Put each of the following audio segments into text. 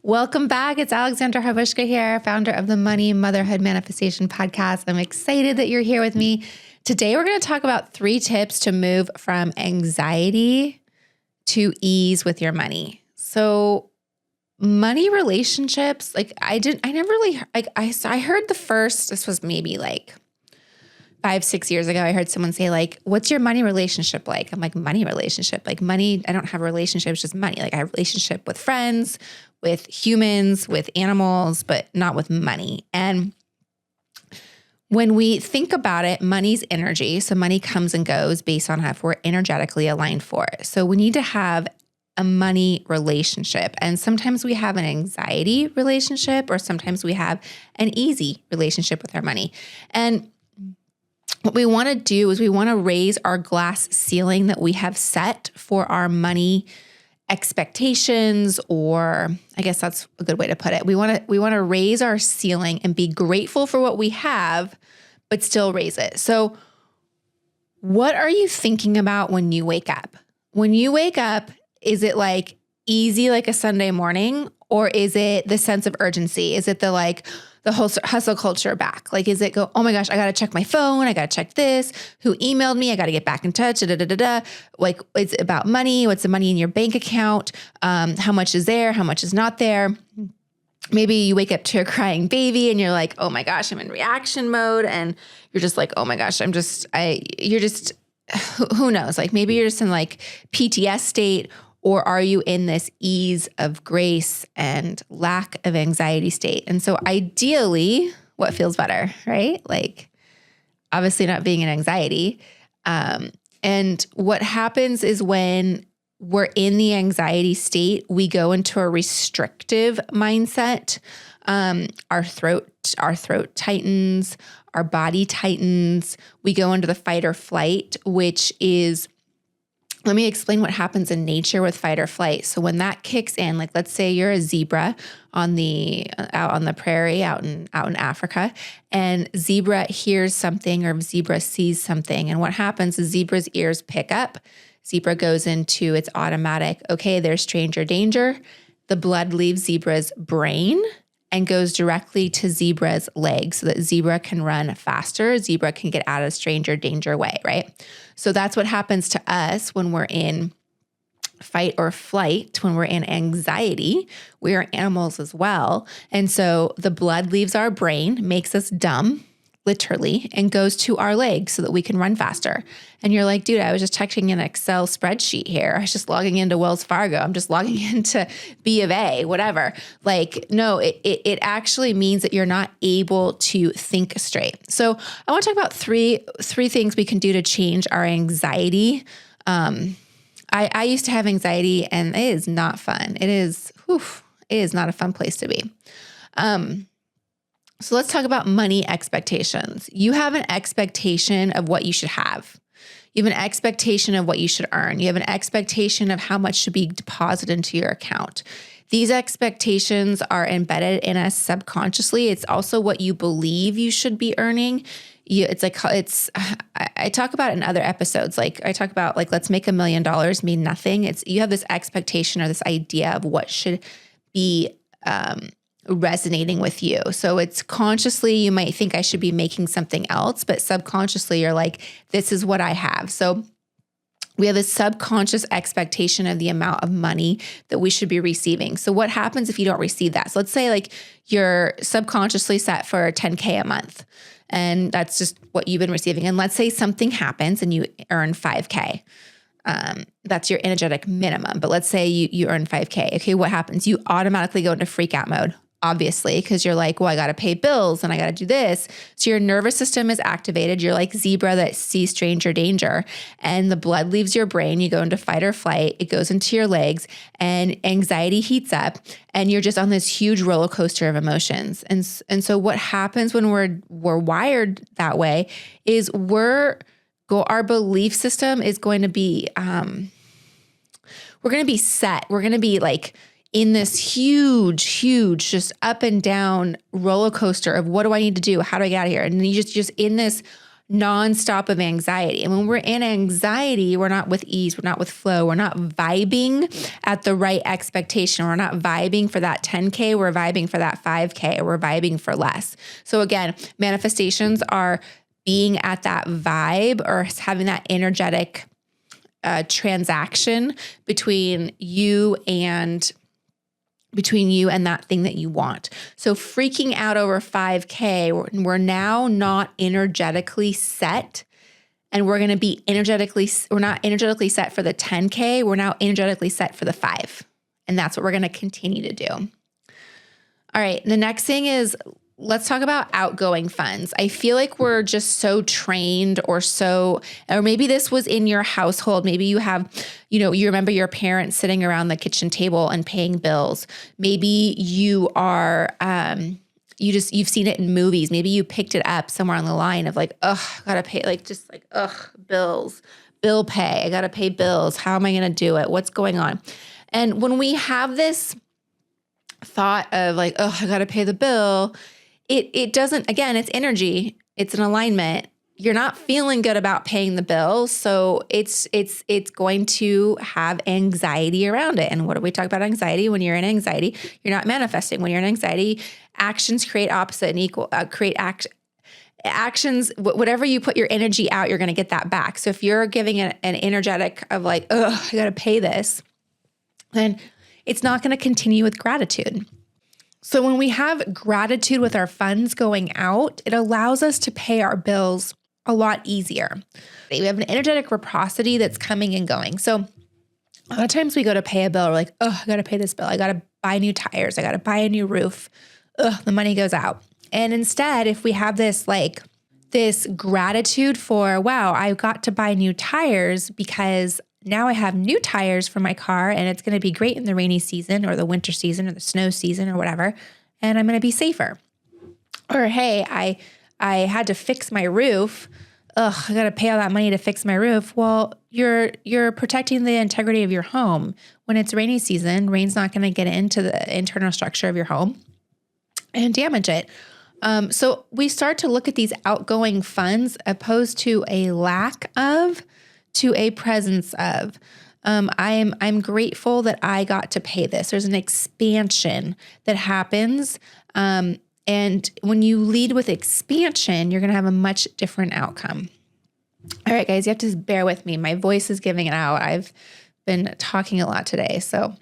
Welcome back. It's Alexandra Harbushka here, founder of the Money Motherhood Manifestation podcast. I'm excited that you're here with me. Today, we're going to talk about 3 tips to move from anxiety to ease with your money. So money relationships, I heard the first, this was maybe 5-6 years ago, I heard someone say what's your money relationship like? I'm like, money relationship? Like money, I don't have a relationship, it's just money. Like I have a relationship with friends, with humans, with animals, but not with money. And when we think about it, money's energy. So money comes and goes based on if we're energetically aligned for it. So we need to have a money relationship. And sometimes we have an anxiety relationship, or sometimes we have an easy relationship with our money. And what we want to do is we want to raise our glass ceiling that we have set for our money expectations, or I guess that's a good way to put it. We want to raise our ceiling and be grateful for what we have, but still raise it. So what are you thinking about when you wake up? When you wake up, is it easy like a Sunday morning, or is it the sense of urgency? Is it the whole hustle culture back? Is it go, oh my gosh, I got to check my phone. I got to check this. Who emailed me? I got to get back in touch. It's about money. What's the money in your bank account? How much is there? How much is not there? Maybe you wake up to a crying baby and you're like, oh my gosh, I'm in reaction mode. And you're just like, oh my gosh, who knows? Maybe you're just in PTS state. Or are you in this ease of grace and lack of anxiety state? And so ideally, what feels better, right? Obviously not being in anxiety. And what happens is when we're in the anxiety state, we go into a restrictive mindset. Our throat tightens, our body tightens. We go into the fight or flight, which is, let me explain what happens in nature with fight or flight. So when that kicks in, let's say you're a zebra out on the prairie out in Africa, and zebra hears something or zebra sees something. And what happens is zebra's ears pick up. Zebra goes into its automatic, okay, there's stranger danger. The blood leaves zebra's brain and goes directly to zebra's legs so that zebra can run faster. Zebra can get out of stranger danger way, right? So that's what happens to us when we're in fight or flight, when we're in anxiety. We are animals as well. And so the blood leaves our brain, makes us dumb, literally, and goes to our legs so that we can run faster. And you're like, dude, I was just checking an Excel spreadsheet here. I was just logging into Wells Fargo. I'm just logging into B of A, whatever. No, it actually means that you're not able to think straight. So I want to talk about three things we can do to change our anxiety. I used to have anxiety, and it is not fun. It is not a fun place to be. So let's talk about money expectations. You have an expectation of what you should have. You have an expectation of what you should earn. You have an expectation of how much should be deposited into your account. These expectations are embedded in us subconsciously. It's also what you believe you should be earning. I talk about it in other episodes. I talk about let's make $1 million mean nothing. You have this expectation or this idea of what should be resonating with you. So it's consciously, you might think I should be making something else, but subconsciously you're like, this is what I have. So we have a subconscious expectation of the amount of money that we should be receiving. So what happens if you don't receive that? So let's say you're subconsciously set for $10K a month, and that's just what you've been receiving. And let's say something happens and you earn $5K. That's your energetic minimum. But let's say you earn $5K. Okay, what happens? You automatically go into freak out mode, obviously, because you're like, well, I got to pay bills and I got to do this. So your nervous system is activated. You're like zebra that sees stranger danger, and the blood leaves your brain. You go into fight or flight. It goes into your legs, and anxiety heats up, and you're just on this huge roller coaster of emotions. And so what happens when we're wired that way is our belief system is going to be, we're going to be set. We're going to be in this huge, just up and down roller coaster of what do I need to do? How do I get out of here? And you just in this nonstop of anxiety. And when we're in anxiety, we're not with ease, we're not with flow, we're not vibing at the right expectation. We're not vibing for that 10K, we're vibing for that 5K, or we're vibing for less. So again, manifestations are being at that vibe or having that energetic transaction between you and that thing that you want. So freaking out over 5K, we're now not energetically set, and we're not energetically set for the 10K. We're now energetically set for the 5. And that's what we're going to continue to do. All right. The next thing is, let's talk about outgoing funds. I feel like we're just so trained or maybe this was in your household. Maybe you have, you remember your parents sitting around the kitchen table and paying bills. Maybe you are, you've seen it in movies. Maybe you picked it up somewhere on the line of like, I gotta pay, bills, bill pay. I gotta pay bills. How am I going to do it? What's going on? And when we have this thought of like, I got to pay the bill, it doesn't, again, it's energy. It's an alignment. You're not feeling good about paying the bill. So it's going to have anxiety around it. And what do we talk about anxiety? When you're in anxiety, you're not manifesting. When you're in anxiety, actions create opposite and equal, actions, whatever you put your energy out, you're going to get that back. So if you're giving an energetic of like, I got to pay this, then it's not going to continue with gratitude. So when we have gratitude with our funds going out, it allows us to pay our bills a lot easier. We have an energetic reciprocity that's coming and going. So a lot of times we go to pay a bill, we're like, I got to pay this bill. I got to buy new tires. I got to buy a new roof. The money goes out. And instead, if we have this gratitude for, wow, I got to buy new tires because now I have new tires for my car and it's going to be great in the rainy season or the winter season or the snow season or whatever. And I'm going to be safer. Or, hey, I had to fix my roof. I got to pay all that money to fix my roof. Well, you're protecting the integrity of your home. When it's rainy season, rain's not going to get into the internal structure of your home and damage it. So we start to look at these outgoing funds opposed to a lack of, to a presence of. I'm grateful that I got to pay this. There's an expansion that happens. And when you lead with expansion, you're going to have a much different outcome. All right, guys, you have to bear with me. My voice is giving it out. I've been talking a lot today. So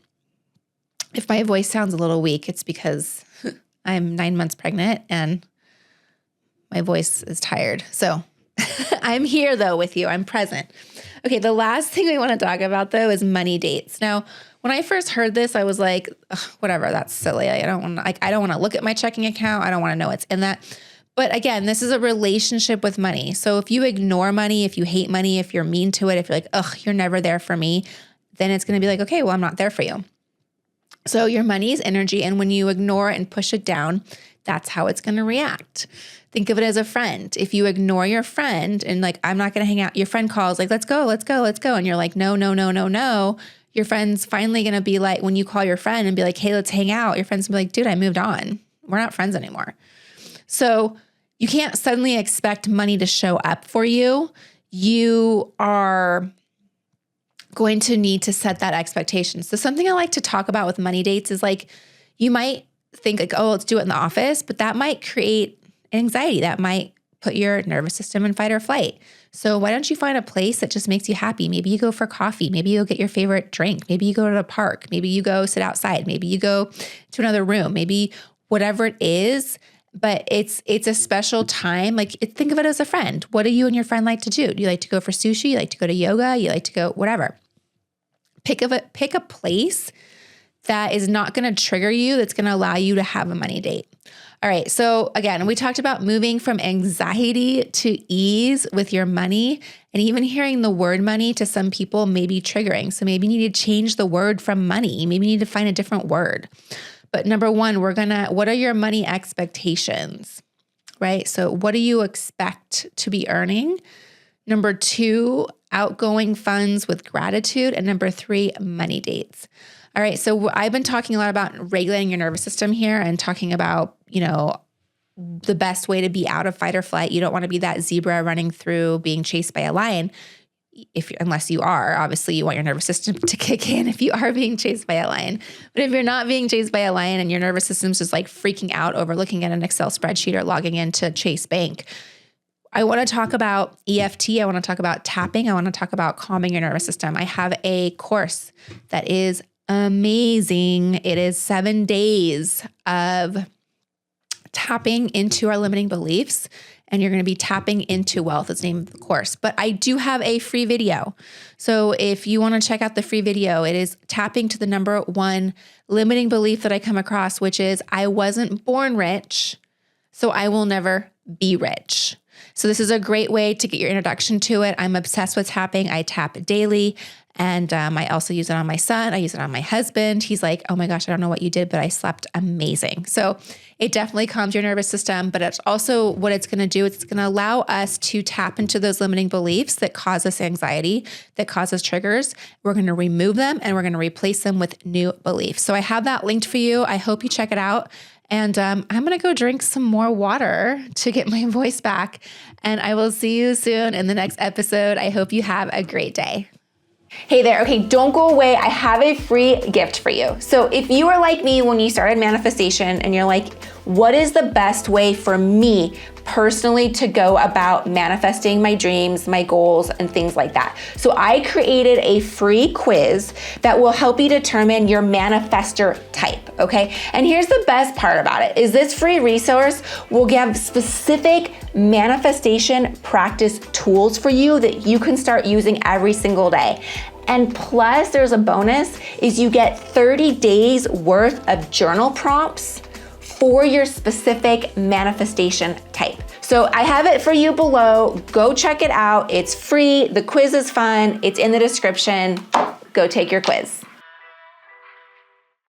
if my voice sounds a little weak, it's because I'm 9 months pregnant and my voice is tired. So I'm here though with you. I'm present. Okay. The last thing we want to talk about though is money dates. Now, when I first heard this, I was like, whatever, that's silly. I don't want to look at my checking account. I don't want to know what's in that. But again, this is a relationship with money. So if you ignore money, if you hate money, if you're mean to it, if you're like, you're never there for me, then it's going to be like, okay, well, I'm not there for you. So your money is energy. And when you ignore it and push it down, that's how it's going to react. Think of it as a friend. If you ignore your friend and like, I'm not going to hang out, your friend calls like, let's go. And you're like, no. Your friend's finally going to be like, when you call your friend and be like, hey, let's hang out. Your friend's going to be like, dude, I moved on. We're not friends anymore. So you can't suddenly expect money to show up for you. You are going to need to set that expectation. So something I like to talk about with money dates is like, you might think like, let's do it in the office, but that might create anxiety. That might put your nervous system in fight or flight. So why don't you find a place that just makes you happy? Maybe you go for coffee. Maybe you'll get your favorite drink. Maybe you go to the park. Maybe you go sit outside. Maybe you go to another room. Maybe whatever it is, but it's a special time. Like think of it as a friend. What do you and your friend like to do? Do you like to go for sushi? You like to go to yoga? You like to go whatever. Pick a place that is not going to trigger you, that's going to allow you to have a money date. All right. So again, we talked about moving from anxiety to ease with your money, and even hearing the word money to some people may be triggering. So maybe you need to change the word from money. Maybe you need to find a different word. But number one, what are your money expectations, right? So what do you expect to be earning? Number two, outgoing funds with gratitude. And number three, money dates. All right. So I've been talking a lot about regulating your nervous system here and talking about, the best way to be out of fight or flight. You don't want to be that zebra running through being chased by a lion. Unless you are, obviously you want your nervous system to kick in if you are being chased by a lion. But if you're not being chased by a lion and your nervous system's just like freaking out over looking at an Excel spreadsheet or logging into Chase Bank, I want to talk about EFT. I want to talk about tapping. I want to talk about calming your nervous system. I have a course that is amazing. It is 7 days of tapping into our limiting beliefs, and you're going to be tapping into wealth. It's the name of the course. But I do have a free video. So if you want to check out the free video, it is tapping to the number one limiting belief that I come across, which is I wasn't born rich, so I will never be rich. So this is a great way to get your introduction to it. I'm obsessed with tapping. I tap daily. And I also use it on my son. I use it on my husband. He's like, oh my gosh, I don't know what you did, but I slept amazing. So it definitely calms your nervous system, but it's also what it's going to do. It's going to allow us to tap into those limiting beliefs that cause us anxiety, that cause us triggers. We're going to remove them and we're going to replace them with new beliefs. So I have that linked for you. I hope you check it out. And I'm going to go drink some more water to get my voice back. And I will see you soon in the next episode. I hope you have a great day. Hey there. Okay, don't go away. I have a free gift for you. So if you are like me when you started manifestation and you're like, what is the best way for me personally to go about manifesting my dreams, my goals, and things like that? So I created a free quiz that will help you determine your manifestor type, okay? And here's the best part about it, is this free resource will give specific manifestation practice tools for you that you can start using every single day. And plus, there's a bonus, is you get 30 days worth of journal prompts for your specific manifestation type. So I have it for you below. Go check it out. It's free. The quiz is fun. It's in the description. Go take your quiz.